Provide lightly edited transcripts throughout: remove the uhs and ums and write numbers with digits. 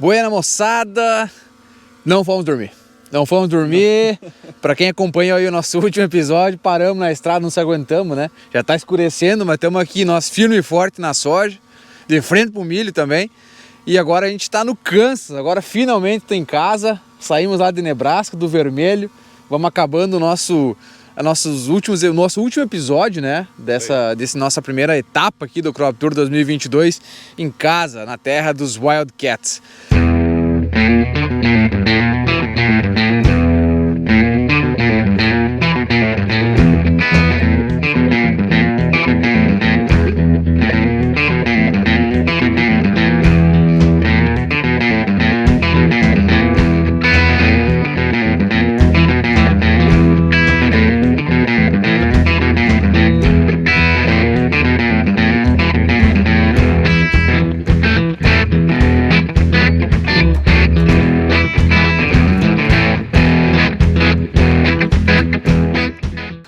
Buena, moçada! Não fomos dormir. Não fomos dormir. Para quem acompanha aí o nosso último episódio, paramos na estrada, não se aguentamos, né? Já tá escurecendo, mas estamos aqui, nós firme e forte na soja, de frente pro milho também. E agora a gente tá no Kansas, agora finalmente tô em casa. Saímos lá de Nebraska, do Vermelho. Vamos acabando o nosso último episódio, né? Dessa nossa primeira etapa aqui do Crop Tour 2022 em casa, na terra dos Wildcats.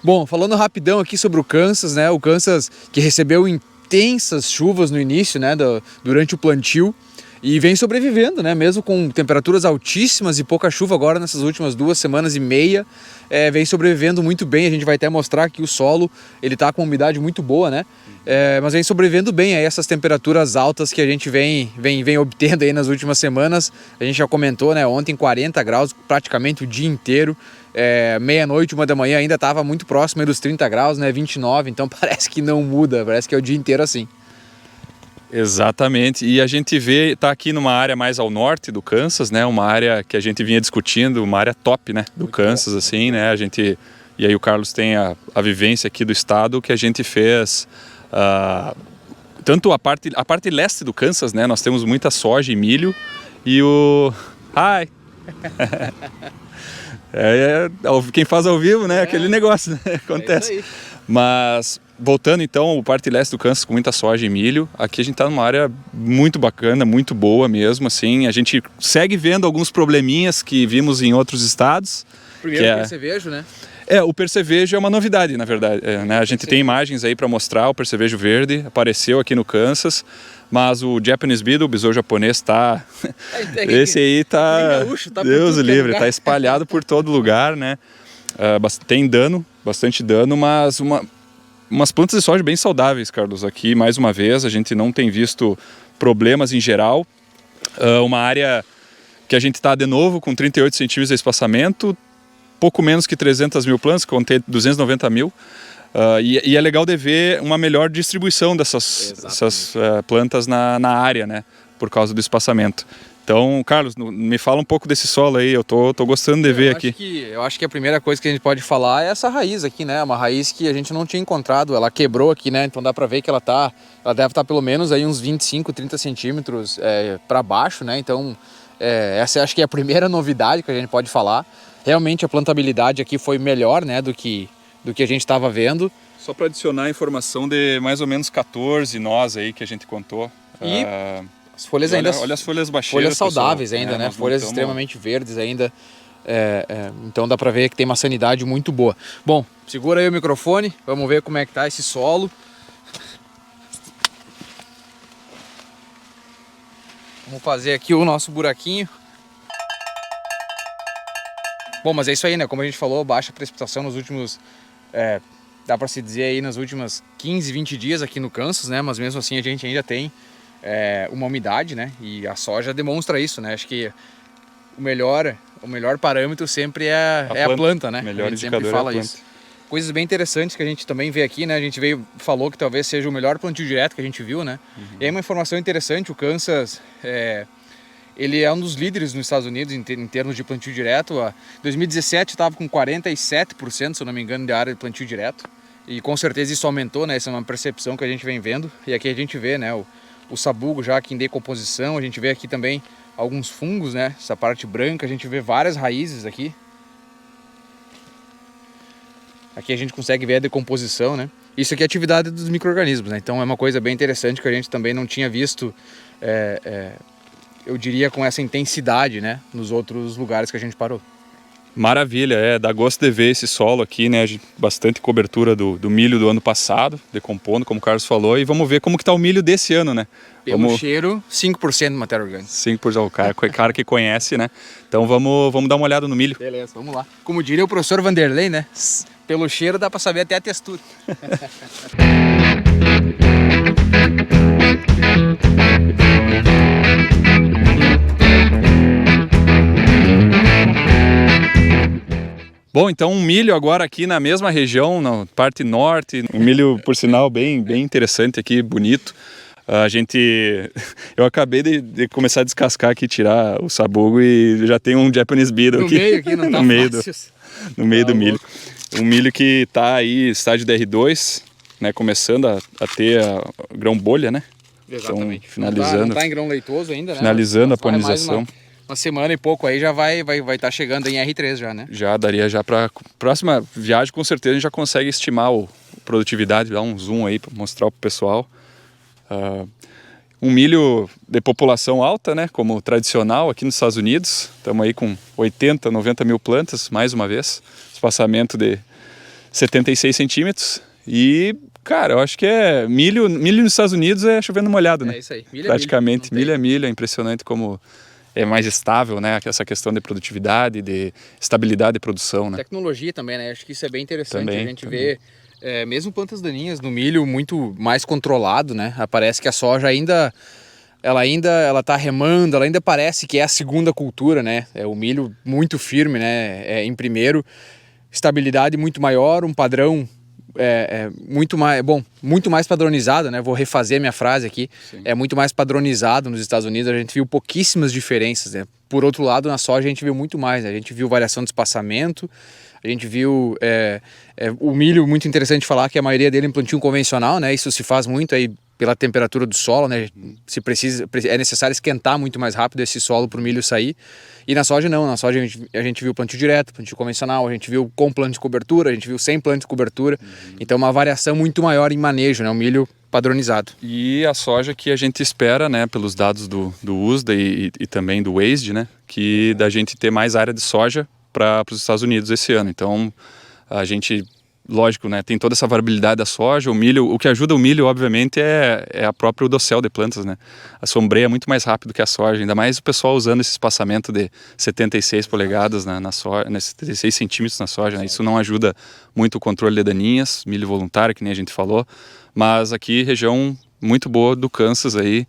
Bom, falando rapidão aqui sobre o Kansas, né? O Kansas que recebeu intensas chuvas no início, né? Durante o plantio e vem sobrevivendo, né? Mesmo com temperaturas altíssimas e pouca chuva agora nessas últimas 2 semanas e meia, vem sobrevivendo muito bem. A gente vai até mostrar que o solo ele tá com uma umidade muito boa, né? Mas vem sobrevivendo bem a essas temperaturas altas que a gente vem obtendo aí nas últimas semanas. A gente já comentou, né? Ontem 40 graus praticamente o dia inteiro. Meia-noite, 1 da manhã ainda estava muito próximo dos 30 graus, né? 29, então parece que não muda, parece que é o dia inteiro assim. Exatamente, e a gente tá aqui numa área mais ao norte do Kansas, né? Uma área que a gente vinha discutindo, uma área top, né? Do Kansas, assim, né? E aí o Carlos tem a vivência aqui do estado que a gente fez... tanto a parte leste do Kansas, né? Nós temos muita soja e milho e o... Hi! Quem faz ao vivo, né? Aquele negócio, né? Acontece. Mas voltando então, o parte leste do Kansas com muita soja e milho. Aqui a gente tá numa área muito bacana, muito boa mesmo, assim. A gente segue vendo alguns probleminhas que vimos em outros estados. Primeiro o percevejo, né? O percevejo é uma novidade, na verdade. Né? A gente tem imagens aí para mostrar, o percevejo verde apareceu aqui no Kansas. Mas o Japanese Beetle, o besouro japonês, esse aí tá Deus o livre, tá espalhado por todo lugar, né? Tem bastante dano, mas umas plantas de soja bem saudáveis, Carlos. Aqui, mais uma vez, a gente não tem visto problemas em geral. Uma área que a gente está de novo com 38 centímetros de espaçamento, pouco menos que 300 mil plantas, contei 290 mil. E é legal de ver uma melhor distribuição dessas plantas na área, né? Por causa do espaçamento. Então, Carlos, me fala um pouco desse solo aí, eu tô gostando de ver aqui. Eu acho que a primeira coisa que a gente pode falar é essa raiz aqui, né? Uma raiz que a gente não tinha encontrado, ela quebrou aqui, né? Então dá pra ver que ela deve estar pelo menos aí uns 25, 30 centímetros para baixo, né? Então, essa acho que é a primeira novidade que a gente pode falar. Realmente a plantabilidade aqui foi melhor, né? Do que a gente estava vendo. Só para adicionar a informação de mais ou menos 14 nós aí que a gente contou. E as folhas ainda... Olha as folhas baixeiras. Folhas saudáveis pessoal, ainda, né? Folhas extremamente verdes ainda. Então dá para ver que tem uma sanidade muito boa. Bom, segura aí o microfone, vamos ver como é que tá esse solo. Vamos fazer aqui o nosso buraquinho. Bom, mas é isso aí, né? Como a gente falou, baixa precipitação nos últimos... dá para se dizer aí nas últimas 15, 20 dias aqui no Kansas, né? Mas mesmo assim a gente ainda tem uma umidade, né? E a soja demonstra isso, né? Acho que o melhor parâmetro sempre é a planta, né? Melhor a gente indicador sempre fala é a isso. Coisas bem interessantes que a gente também vê aqui, né? A gente falou que talvez seja o melhor plantio direto que a gente viu, né? Uhum. E aí uma informação interessante, o Kansas... ele é um dos líderes nos Estados Unidos em termos de plantio direto. Em 2017 estava com 47%, se eu não me engano, de área de plantio direto. E com certeza isso aumentou, né? Essa é uma percepção que a gente vem vendo. E aqui a gente vê, né? O sabugo já aqui em decomposição. A gente vê aqui também alguns fungos, né? Essa parte branca, a gente vê várias raízes aqui. Aqui a gente consegue ver a decomposição, né? Isso aqui é a atividade dos micro-organismos, né? Então é uma coisa bem interessante que a gente também não tinha visto... eu diria com essa intensidade, né, nos outros lugares que a gente parou. Maravilha, dá gosto de ver esse solo aqui, né? Bastante cobertura do milho do ano passado, decompondo, como o Carlos falou, e vamos ver como que tá o milho desse ano, né? Pelo cheiro, 5% de matéria orgânica. 5%, o cara que conhece, né? Então vamos dar uma olhada no milho. Beleza, vamos lá. Como diria o professor Vanderlei, né? Pelo cheiro dá para saber até a textura. Bom, então um milho agora aqui na mesma região, na parte norte, um milho, por sinal, bem interessante aqui, bonito. Eu acabei de começar a descascar aqui, tirar o sabugo e já tem um Japanese Beetle aqui. No meio aqui, não tá no meio do milho. Um milho que tá aí, estágio DR2, né, começando a ter a grão bolha, né? Exatamente. Então, finalizando. Não tá em grão leitoso ainda, né? Finalizando a polinização. Uma semana e pouco aí já vai estar chegando em R3 já, né? Já daria já para próxima viagem, com certeza a gente já consegue estimar a produtividade, dar um zoom aí para mostrar para o pessoal. Um milho de população alta, né, como tradicional aqui nos Estados Unidos. Estamos aí com 80, 90 mil plantas, mais uma vez. Espaçamento de 76 centímetros. E, cara, eu acho que milho nos Estados Unidos é chovendo molhado, né? É isso aí. Praticamente, milho é milho. É impressionante como é mais estável, né? Essa questão de produtividade, de estabilidade de produção, né? Tecnologia também, né? Acho que isso é bem interessante. Também, a gente vê, mesmo plantas daninhas no milho muito mais controlado, né? Parece que a soja ela tá remando, ela ainda parece que é a segunda cultura, né? É o milho muito firme, né? Em primeiro, estabilidade muito maior, um padrão muito mais padronizado, né? Vou refazer a minha frase aqui. Sim. É muito mais padronizado nos Estados Unidos. A gente viu pouquíssimas diferenças, né? Por outro lado, na soja a gente viu muito mais, né? A gente viu variação de espaçamento, a gente viu o milho, muito interessante falar que a maioria dele é em plantio convencional, né? Isso se faz muito aí pela temperatura do solo, né? É necessário esquentar muito mais rápido esse solo para o milho sair. E na soja não, na soja a gente viu plantio direto, plantio convencional, a gente viu com plano de cobertura, a gente viu sem plano de cobertura. Então uma variação muito maior em manejo, né? Um milho padronizado. E a soja que a gente espera, né, pelos dados do USDA e também do WASDE, né, que da gente ter mais área de soja para os Estados Unidos esse ano. Então a gente, lógico, né, tem toda essa variabilidade da soja, o milho, o que ajuda o milho, obviamente, é a própria dossel de plantas, né? A sombreia é muito mais rápido que a soja, ainda mais o pessoal usando esse espaçamento de 76 polegadas na soja, 76 centímetros na soja, né? Isso não ajuda muito o controle de daninhas, milho voluntário, que nem a gente falou, mas aqui região muito boa do Kansas aí,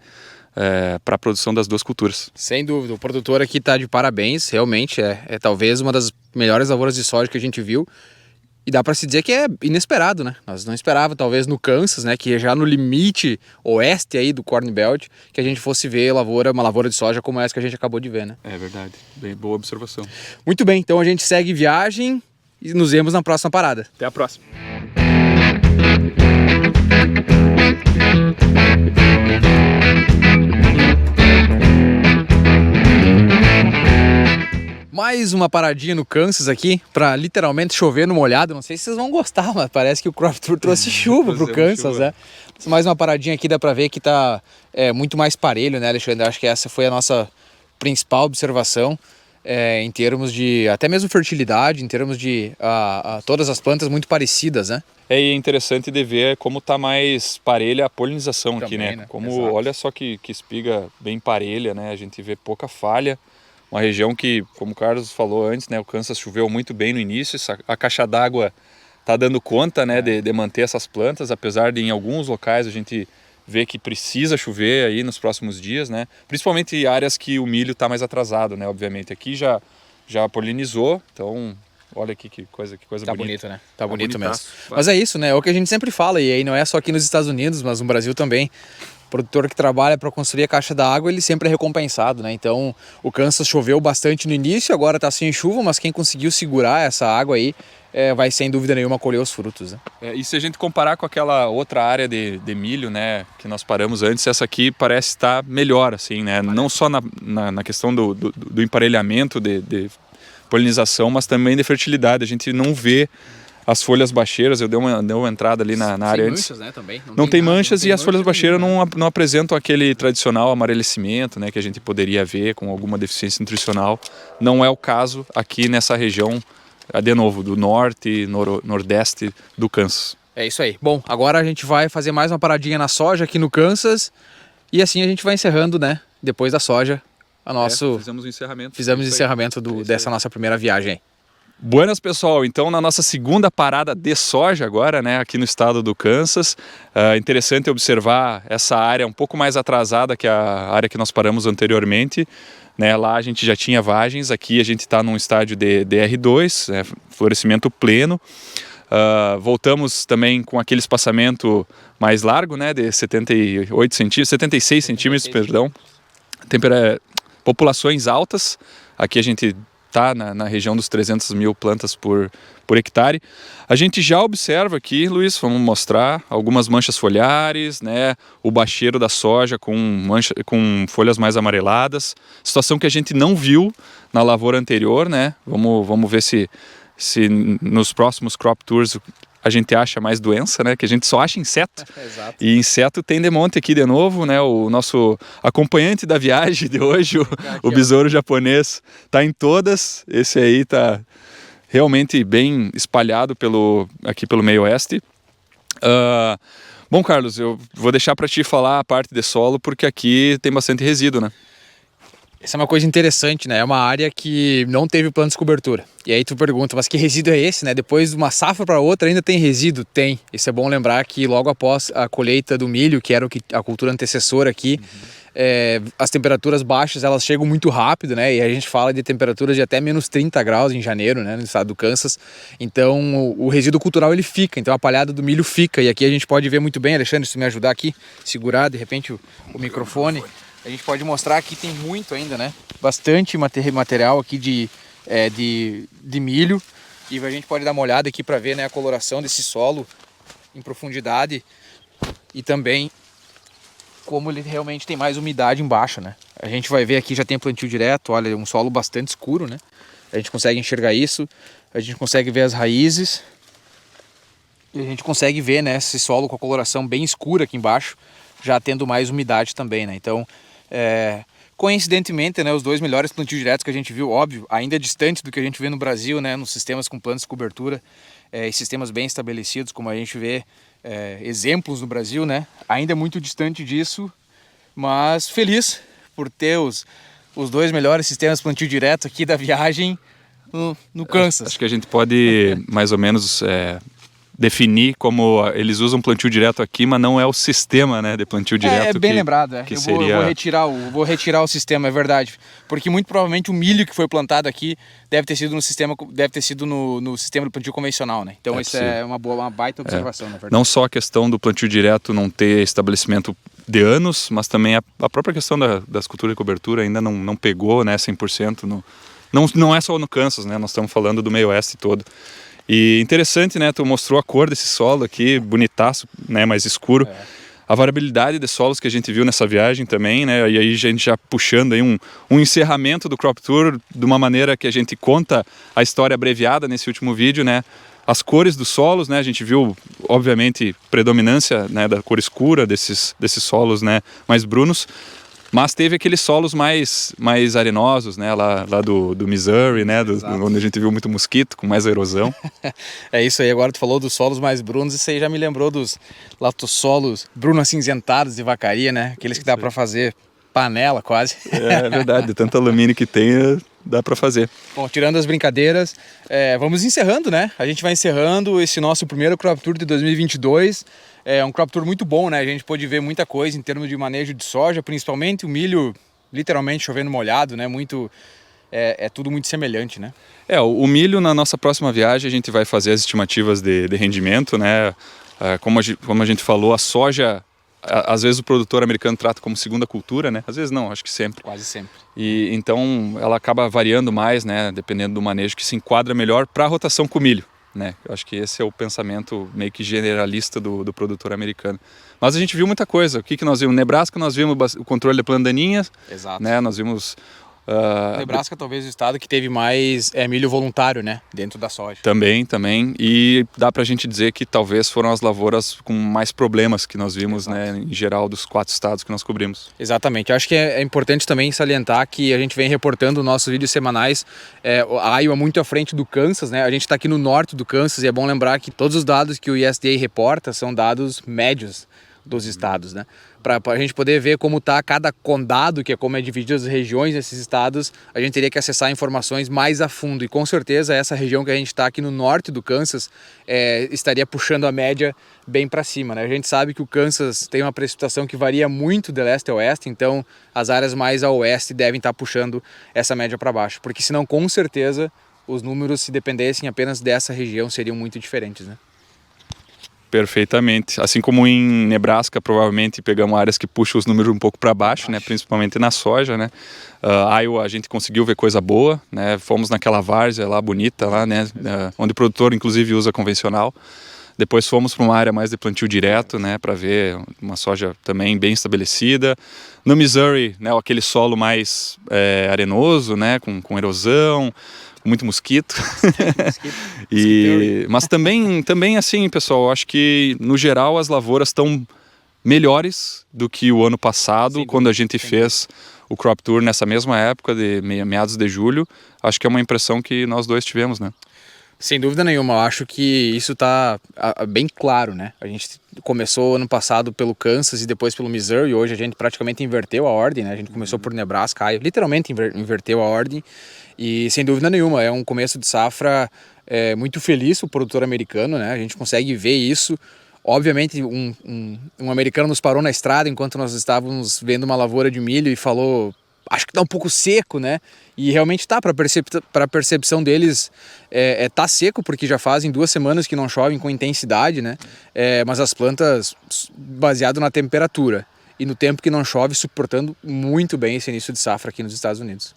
para a produção das duas culturas. Sem dúvida, o produtor aqui está de parabéns, realmente é talvez uma das melhores lavouras de soja que a gente viu. E dá para se dizer que é inesperado, né? Nós não esperávamos, talvez no Kansas, né, que é já no limite oeste aí do Corn Belt, que a gente fosse ver uma lavoura de soja como essa que a gente acabou de ver, né? É verdade, bem boa observação. Muito bem, então a gente segue viagem e nos vemos na próxima parada. Até a próxima. Mais uma paradinha no Kansas aqui, para literalmente chover no molhado. Não sei se vocês vão gostar, mas parece que o Crop Tour trouxe chuva pro Kansas, né? Mais uma paradinha aqui, dá para ver que tá muito mais parelho, né, Alexandre? Acho que essa foi a nossa principal observação em termos de, até mesmo fertilidade, em termos de todas as plantas muito parecidas, né? É interessante de ver como tá mais parelha a polinização também, aqui, né? Como, exato. Olha só que espiga bem parelha, né? A gente vê pouca falha. Uma região que, como o Carlos falou antes, né, o Kansas choveu muito bem no início, a caixa d'água está dando conta, né, de manter essas plantas, apesar de em alguns locais a gente ver que precisa chover aí nos próximos dias, né, principalmente áreas que o milho está mais atrasado, né, obviamente. Aqui já polinizou, então olha aqui que coisa bonita. Tá bonito, né? Tá bonito mesmo. Vai. Mas é isso, né, é o que a gente sempre fala, e aí não é só aqui nos Estados Unidos, mas no Brasil também. O produtor que trabalha para construir a caixa d'água, ele sempre é recompensado, né? Então, o Kansas choveu bastante no início, agora está sem chuva, mas quem conseguiu segurar essa água aí vai, sem dúvida nenhuma, colher os frutos, né? E se a gente comparar com aquela outra área de milho, né, que nós paramos antes, essa aqui parece estar melhor, assim, né? Não só na questão do emparelhamento de polinização, mas também de fertilidade. A gente não vê As folhas baixeiras, eu dei uma entrada ali na área antes. Sem manchas, né, também. Não tem manchas não tem e as folhas baixeiras nenhuma. não apresentam aquele tradicional amarelecimento, né, que a gente poderia ver com alguma deficiência nutricional. Não é o caso aqui nessa região, de novo, do norte e nordeste do Kansas. É isso aí. Bom, agora a gente vai fazer mais uma paradinha na soja aqui no Kansas e assim a gente vai encerrando, né, depois da soja, Fizemos o encerramento. Fizemos o encerramento dessa nossa primeira viagem. Buenas, pessoal, então na nossa segunda parada de soja agora, né, aqui no estado do Kansas, interessante observar essa área um pouco mais atrasada que a área que nós paramos anteriormente, né, lá a gente já tinha vagens, aqui a gente está num estádio de DR2, florescimento pleno, voltamos também com aquele espaçamento mais largo, né, de 76 centímetros, perdão, populações altas, aqui a gente está na região dos 300 mil plantas por hectare. A gente já observa aqui, Luiz, vamos mostrar algumas manchas foliares, né, o bacheiro da soja com folhas mais amareladas, situação que a gente não viu na lavoura anterior, né? Vamos ver se nos próximos crop tours a gente acha mais doença, né? Que a gente só acha inseto. Exato. E inseto tem de monte aqui de novo, né? O nosso acompanhante da viagem de hoje, o besouro japonês, tá em todas. Esse aí tá realmente bem espalhado aqui pelo meio oeste. Bom, Carlos, eu vou deixar para ti falar a parte de solo, porque aqui tem bastante resíduo, né? Essa é uma coisa interessante, né? É uma área que não teve plano de cobertura. E aí tu pergunta, mas que resíduo é esse, né? Depois de uma safra para outra ainda tem resíduo? Tem. Isso é bom lembrar que logo após a colheita do milho, que era a cultura antecessora aqui, as temperaturas baixas, elas chegam muito rápido, né? E a gente fala de temperaturas de até menos 30 graus em janeiro, né? No estado do Kansas. Então o resíduo cultural ele fica, então a palhada do milho fica. E aqui a gente pode ver muito bem, Alexandre, se tu me ajudar aqui, segurar de repente o microfone. A gente pode mostrar que tem muito ainda, né? Bastante material aqui de milho. E a gente pode dar uma olhada aqui para ver, né, a coloração desse solo em profundidade. E também como ele realmente tem mais umidade embaixo, né? A gente vai ver aqui, já tem plantio direto, olha, um solo bastante escuro, né? A gente consegue enxergar isso. A gente consegue ver as raízes. E a gente consegue ver, né, esse solo com a coloração bem escura aqui embaixo, já tendo mais umidade também, né? Então, coincidentemente, né, os dois melhores plantios diretos que a gente viu, óbvio, ainda distantes do que a gente vê no Brasil, né, nos sistemas com planos de cobertura e sistemas bem estabelecidos, como a gente vê exemplos no Brasil, né, ainda é muito distante disso, mas feliz por ter os dois melhores sistemas de plantio direto aqui da viagem no Kansas. Acho que a gente pode mais ou menos definir como eles usam plantio direto aqui, mas não é o sistema, né, de plantio direto. É bem lembrado, que eu seria... vou retirar o sistema, é verdade, porque muito provavelmente o milho que foi plantado aqui deve ter sido no sistema do plantio convencional, né? Então isso é uma baita observação, na verdade. Não só a questão do plantio direto não ter estabelecimento de anos, mas também a própria questão das culturas de cobertura ainda não pegou, né, 100%. Não é só no Kansas, né? Nós estamos falando do meio oeste todo. E interessante, né? Tu mostrou a cor desse solo aqui, bonitaço, né? Mais escuro. A variabilidade de solos que a gente viu nessa viagem também, né? E aí a gente já puxando aí um encerramento do Crop Tour de uma maneira que a gente conta a história abreviada nesse último vídeo, né? As cores dos solos, né? A gente viu, obviamente, predominância, né, da cor escura desses solos, né, mais brunos. Mas teve aqueles solos mais arenosos, né, lá do Missouri, né, onde a gente viu muito mosquito, com mais erosão. É isso aí, agora tu falou dos solos mais brunos, isso aí já me lembrou dos latossolos bruno-acinzentados de vacaria, né, aqueles que dá para fazer panela quase. É verdade, de tanto alumínio que tem, dá para fazer. Bom, tirando as brincadeiras, vamos encerrando, né, a gente vai encerrando esse nosso primeiro Crop Tour de 2022. É um crop tour muito bom, né? A gente pôde ver muita coisa em termos de manejo de soja, principalmente o milho literalmente chovendo molhado, né? É tudo muito semelhante, né? O milho, na nossa próxima viagem, a gente vai fazer as estimativas de rendimento, né? Como a gente falou, a soja, às vezes o produtor americano trata como segunda cultura, né? Às vezes não, acho que sempre. Quase sempre. E então ela acaba variando mais, né? Dependendo do manejo que se enquadra melhor para a rotação com o milho. Né? Eu acho que esse é o pensamento meio que generalista do produtor americano. Mas a gente viu muita coisa. O que nós vimos? Nebraska, nós vimos o controle da planta daninha. Exato. Né? Nós vimos Nebraska talvez o estado que teve mais milho voluntário, né, dentro da soja. Também, e dá pra gente dizer que talvez foram as lavouras com mais problemas que nós vimos, né, em geral dos 4 estados que nós cobrimos. Exatamente, acho que é importante também salientar que a gente vem reportando nossos vídeos semanais, a Iowa muito à frente do Kansas, né, a gente está aqui no norte do Kansas e é bom lembrar que todos os dados que o USDA reporta são dados médios dos estados, né? Para a gente poder ver como está cada condado, que é como é dividido as regiões desses estados, a gente teria que acessar informações mais a fundo e com certeza essa região que a gente está aqui no norte do Kansas estaria puxando a média bem para cima, né? A gente sabe que o Kansas tem uma precipitação que varia muito de leste a oeste, então as áreas mais a oeste devem estar puxando essa média para baixo, porque senão com certeza os números, se dependessem apenas dessa região, seriam muito diferentes, né? Perfeitamente. Assim como em Nebraska, provavelmente pegamos áreas que puxam os números um pouco para baixo, né? Principalmente na soja, né? Iowa a gente conseguiu ver coisa boa, né? Fomos naquela várzea lá bonita, lá, né? Onde o produtor inclusive usa convencional. Depois fomos para uma área mais de plantio direto, né? Para ver uma soja também bem estabelecida. No Missouri, né? Aquele solo mais arenoso, né? Com erosão, muito mosquito. Mas também assim, pessoal, acho que no geral as lavouras estão melhores do que o ano passado, quando a gente fez o Crop Tour nessa mesma época, de meados de julho. Acho que é uma impressão que nós dois tivemos, né? Sem dúvida nenhuma, eu acho que isso está bem claro, né? A gente começou ano passado pelo Kansas e depois pelo Missouri, e hoje a gente praticamente inverteu a ordem, né? A gente começou por Nebraska, literalmente inverteu a ordem, e sem dúvida nenhuma, é um começo de safra muito feliz para o produtor americano, né? A gente consegue ver isso. Obviamente, um americano nos parou na estrada enquanto nós estávamos vendo uma lavoura de milho e falou: acho que tá um pouco seco, né? E realmente tá, para a percepção deles tá seco, porque já fazem 2 semanas que não chovem com intensidade, né? Mas as plantas, baseado na temperatura e no tempo que não chove, suportando muito bem esse início de safra aqui nos Estados Unidos.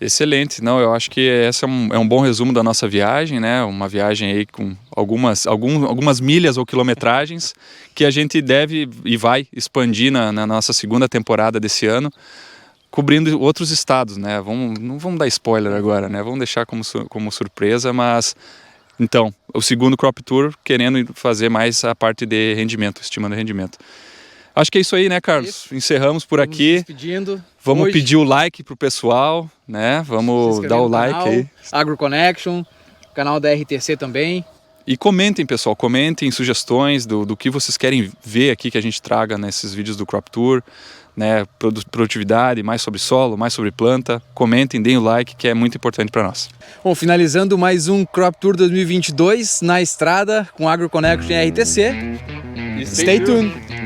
Excelente, não, eu acho que esse é um bom resumo da nossa viagem, né? Uma viagem aí com algumas milhas ou quilometragens que a gente deve e vai expandir na nossa segunda temporada desse ano, cobrindo outros estados, né? Não vamos dar spoiler agora, né? Vamos deixar como surpresa, mas então, o segundo Crop Tour querendo fazer mais a parte de rendimento, estimando rendimento. Acho que é isso aí, né, Carlos? Isso. Encerramos por aqui. Despedindo. Vamos Hoje, pedir o like pro pessoal, né? Vamos dar o like canal, aí. AgroConnection, canal da RTC também. E comentem, pessoal, comentem sugestões do que vocês querem ver aqui que a gente traga nesses vídeos do Crop Tour, né? Produtividade, mais sobre solo, mais sobre planta. Comentem, deem o like, que é muito importante para nós. Bom, finalizando mais um Crop Tour 2022 na estrada com AgroConnection e RTC. Stay tuned!